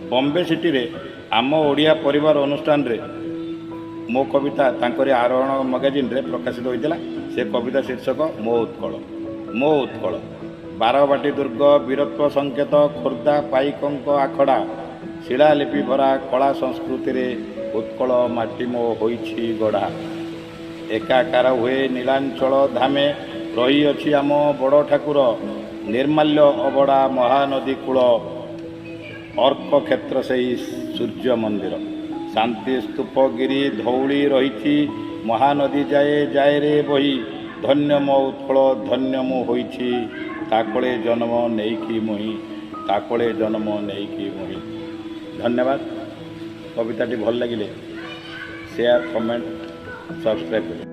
Bombay city रे आम ओडिया परिवार अनुष्ठान रे मो कविता तांकरी आरोहण मगाजिन रे प्रकाशित होइतिला। से कविता शीर्षक मो उत्कल। मो उत्कल बारबाटी दुर्ग वीरत्व संकेत खोर्धा पाइकंक आखड़ा शिलालिपि भरा कला संस्कृति रे उत्कल माटी मो होइछि गढ़ा। एकाकार हुए नीलांचल धामे रही अछि आम बड़ ठाकुर निर्माल्य अबड़ा महानदी कूल अर्क क्षेत्र से सूर्य मंदिर शांति स्तूप गिरी धौली रही महानदी जाए जाए रे बही धन्य मो उत्कल धन्य मो होइछि ताकले जन्म नेइकी मुहि ताकले जन्म नेइकी मुहि। धन्यवाद। कविताटी भल लगिले शेयर कमेंट सब्सक्राइब करें।